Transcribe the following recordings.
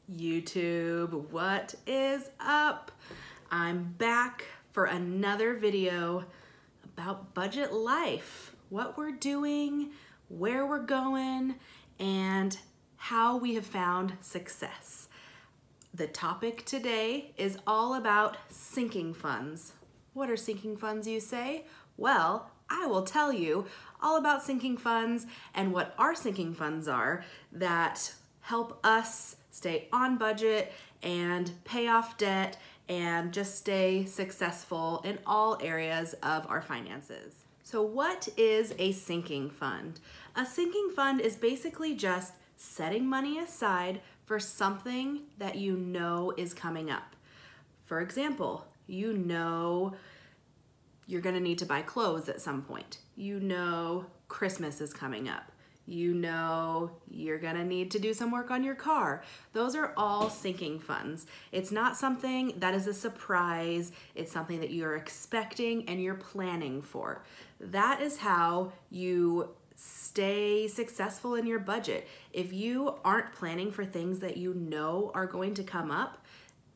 YouTube, what is up? I'm back for another video about budget life, what we're doing, where we're going, and how we have found success. The topic today is all about sinking funds. What are sinking funds, you say? Well, I will tell you all about sinking funds and what our sinking funds are that help us stay on budget and pay off debt and just stay successful in all areas of our finances. So what is a sinking fund? A sinking fund is basically just setting money aside for something that you know is coming up. For example, you know you're gonna need to buy clothes at some point. You know Christmas is coming up. You know you're gonna need to do some work on your car. Those are all sinking funds. It's not something that is a surprise. It's something that you're expecting and you're planning for. That is how you stay successful in your budget. If you aren't planning for things that you know are going to come up,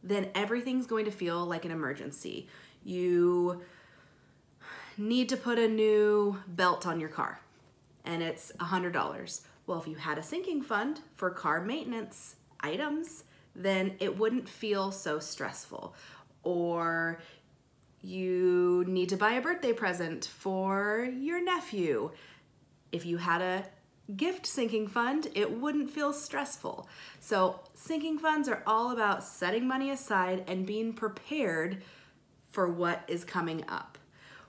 then everything's going to feel like an emergency. You need to put a new belt on your car and it's $100. Well, if you had a sinking fund for car maintenance items, then it wouldn't feel so stressful. Or you need to buy a birthday present for your nephew. If you had a gift sinking fund, it wouldn't feel stressful. So sinking funds are all about setting money aside and being prepared for what is coming up.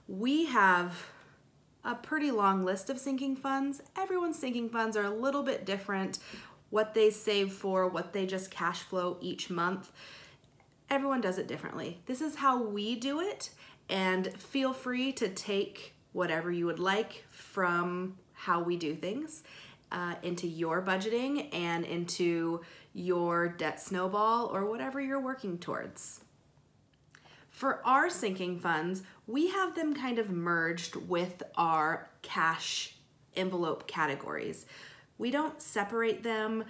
We have a pretty long list of sinking funds. Everyone's sinking funds are a little bit different. What they save for, what they just cash flow each month. Everyone does it differently. This is how we do it, and feel free to take whatever you would like from how we do things into your budgeting and into your debt snowball or whatever you're working towards. For our sinking funds, we have them kind of merged with our cash envelope categories. We don't separate them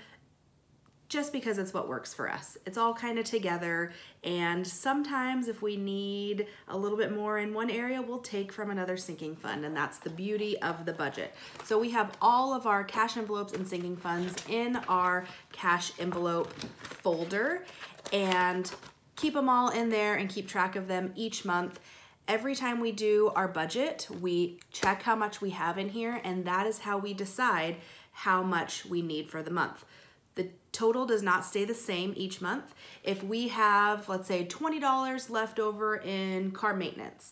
just because it's what works for us. It's all kind of together, and sometimes if we need a little bit more in one area, we'll take from another sinking fund, and that's the beauty of the budget. So we have all of our cash envelopes and sinking funds in our cash envelope folder, and keep them all in there and keep track of them each month. Every time we do our budget, we check how much we have in here, and that is how we decide how much we need for the month. The total does not stay the same each month. If we have, let's say, $20 left over in car maintenance,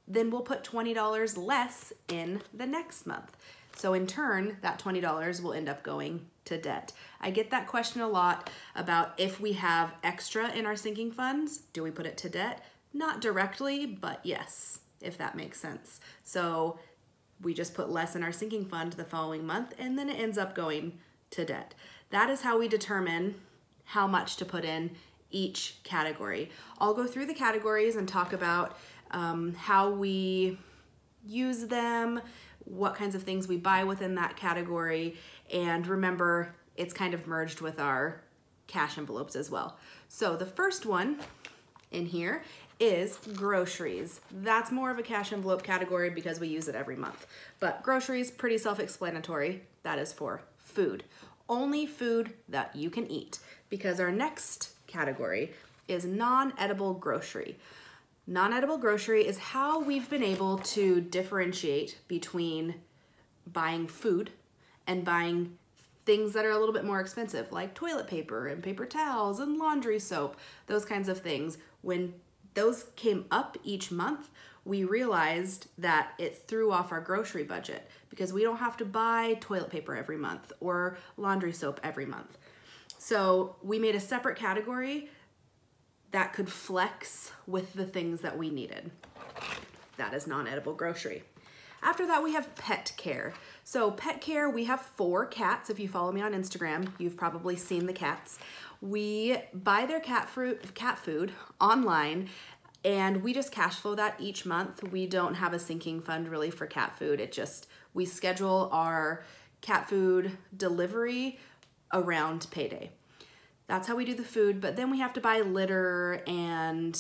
then we'll put $20 less in the next month. So in turn, that $20 will end up going to debt. I get that question a lot about if we have extra in our sinking funds, do we put it to debt? Not directly, but yes, if that makes sense. So we just put less in our sinking fund the following month, and then it ends up going to debt. That is how we determine how much to put in each category. I'll go through the categories and talk about how we use them, what kinds of things we buy within that category, and remember, it's kind of merged with our cash envelopes as well. So the first one in here is groceries. That's more of a cash envelope category because we use it every month. But groceries, pretty self-explanatory. That is for food. Only food that you can eat, because our next category is non-edible grocery. Non-edible grocery is how we've been able to differentiate between buying food and buying things that are a little bit more expensive, like toilet paper and paper towels and laundry soap, those kinds of things. When those came up each month, we realized that it threw off our grocery budget because we don't have to buy toilet paper every month or laundry soap every month. So we made a separate category that could flex with the things that we needed. That is non-edible grocery. After that, we have pet care. So pet care, we have 4 cats. If you follow me on Instagram, you've probably seen the cats. We buy their cat food online, and we just cash flow that each month. We don't have a sinking fund really for cat food. We schedule our cat food delivery around payday. That's how we do the food, but then we have to buy litter and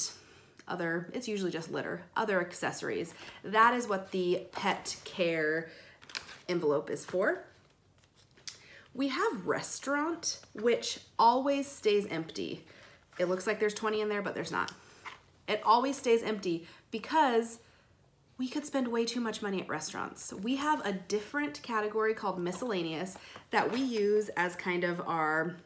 it's usually just litter, other accessories. That is what the pet care envelope is for. We have restaurant, which always stays empty. It looks like there's 20 in there, but there's not. It always stays empty because we could spend way too much money at restaurants. We have a different category called miscellaneous that we use as kind of our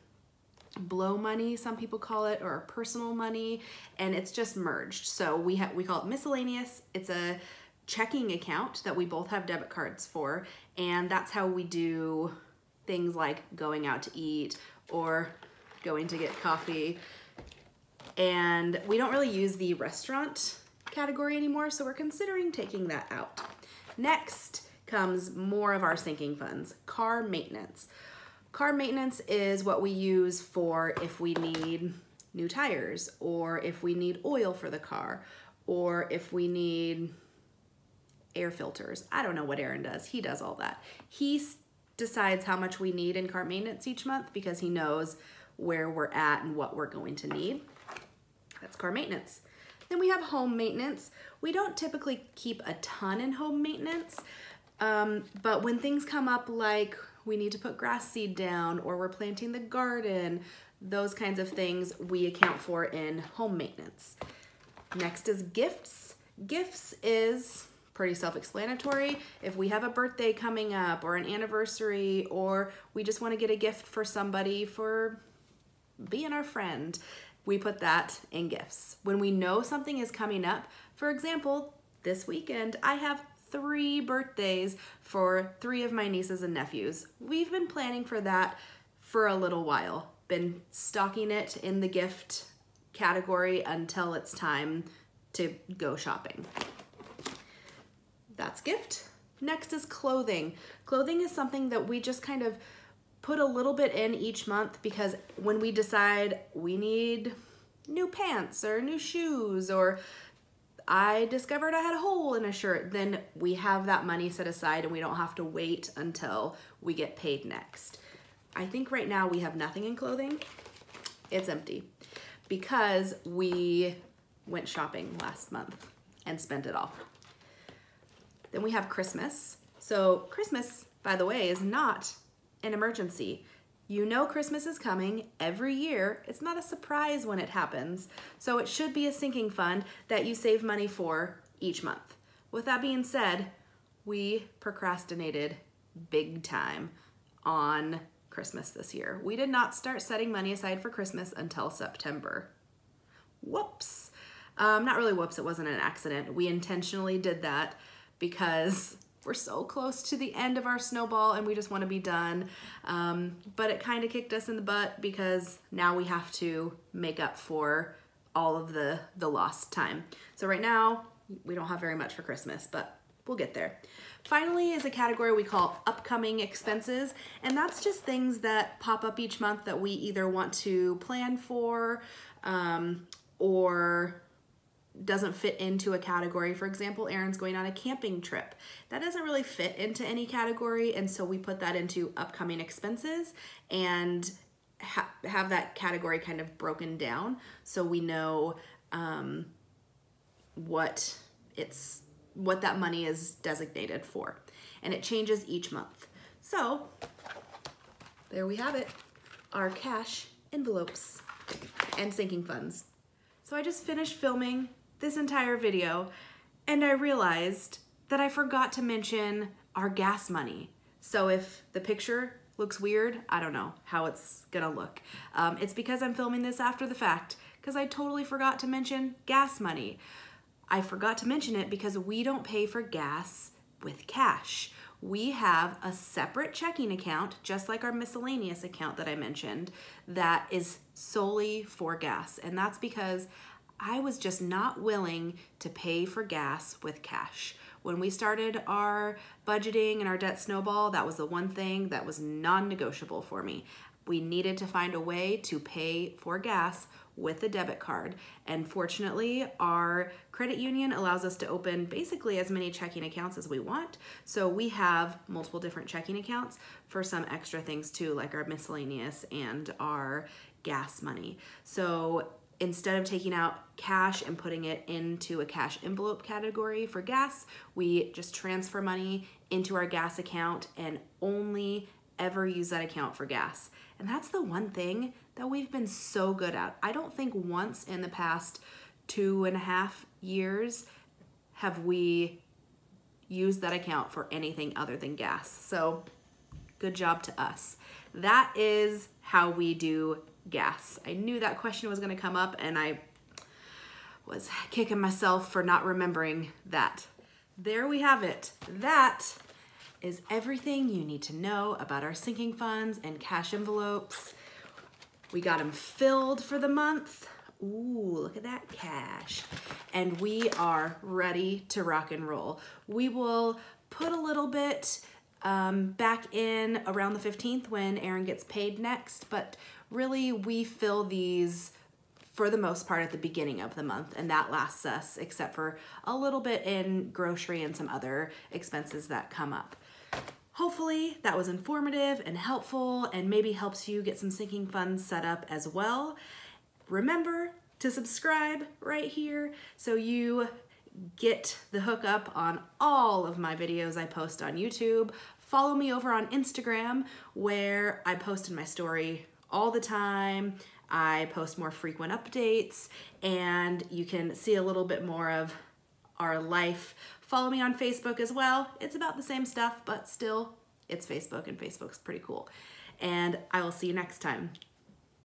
blow money, some people call it, or our personal money, and it's just merged. So we call it miscellaneous. It's a checking account that we both have debit cards for, and that's how we do things like going out to eat or going to get coffee. And we don't really use the restaurant category anymore, so we're considering taking that out. Next comes more of our sinking funds, car maintenance. Car maintenance is what we use for if we need new tires, or if we need oil for the car, or if we need air filters. I don't know what Aaron does. He does all that. He decides how much we need in car maintenance each month because he knows where we're at and what we're going to need. That's car maintenance. Then we have home maintenance. We don't typically keep a ton in home maintenance, but when things come up like we need to put grass seed down or we're planting the garden, those kinds of things we account for in home maintenance. Next is gifts. Gifts is pretty self-explanatory. If we have a birthday coming up or an anniversary, or we just want to get a gift for somebody for being our friend, we put that in gifts. When we know something is coming up, for example, this weekend I have 3 birthdays for 3 of my nieces and nephews. We've been planning for that for a little while, been stocking it in the gift category until it's time to go shopping. That's gift. Next is clothing. Clothing is something that we just kind of put a little bit in each month because when we decide we need new pants or new shoes, or I discovered I had a hole in a shirt, then we have that money set aside and we don't have to wait until we get paid next. I think right now we have nothing in clothing. It's empty because we went shopping last month and spent it all. Then we have Christmas. So Christmas, by the way, is not an emergency. You know Christmas is coming every year. It's not a surprise when it happens. So it should be a sinking fund that you save money for each month. With that being said, we procrastinated big time on Christmas this year. We did not start setting money aside for Christmas until September. Whoops. Not really whoops, it wasn't an accident. We intentionally did that because we're so close to the end of our snowball and we just want to be done. But it kind of kicked us in the butt because now we have to make up for all of the lost time. So right now, we don't have very much for Christmas, but we'll get there. Finally is a category we call upcoming expenses, and that's just things that pop up each month that we either want to plan for or doesn't fit into a category. For example, Aaron's going on a camping trip. That doesn't really fit into any category, and so we put that into upcoming expenses and have that category kind of broken down so we know what that money is designated for. And it changes each month. So there we have it, our cash envelopes and sinking funds. So I just finished filming this entire video and I realized that I forgot to mention our gas money. So if the picture looks weird, I don't know how it's gonna look. It's because I'm filming this after the fact because I totally forgot to mention gas money. I forgot to mention it because we don't pay for gas with cash. We have a separate checking account, just like our miscellaneous account that I mentioned, that is solely for gas. And that's because I was just not willing to pay for gas with cash. When we started our budgeting and our debt snowball, that was the one thing that was non-negotiable for me. We needed to find a way to pay for gas with a debit card. And fortunately, our credit union allows us to open basically as many checking accounts as we want. So we have multiple different checking accounts for some extra things too, like our miscellaneous and our gas money. So instead of taking out cash and putting it into a cash envelope category for gas, we just transfer money into our gas account and only ever use that account for gas. And that's the one thing that we've been so good at. I don't think once in the past 2.5 years have we used that account for anything other than gas. So good job to us. That is how we do gas. I knew that question was going to come up and I was kicking myself for not remembering that. There we have it. That is everything you need to know about our sinking funds and cash envelopes. We got them filled for the month. Ooh, look at that cash. And we are ready to rock and roll. We will put a little bit back in around the 15th when Aaron gets paid next, but really we fill these for the most part at the beginning of the month, and that lasts us except for a little bit in grocery and some other expenses that come up. Hopefully that was informative and helpful and maybe helps you get some sinking funds set up as well. Remember to subscribe right here so you get the hookup on all of my videos I post on YouTube. Follow me over on Instagram where I post in my story all the time. I post more frequent updates and you can see a little bit more of our life. Follow me on Facebook as well. It's about the same stuff, but still it's Facebook and Facebook's pretty cool. And I will see you next time.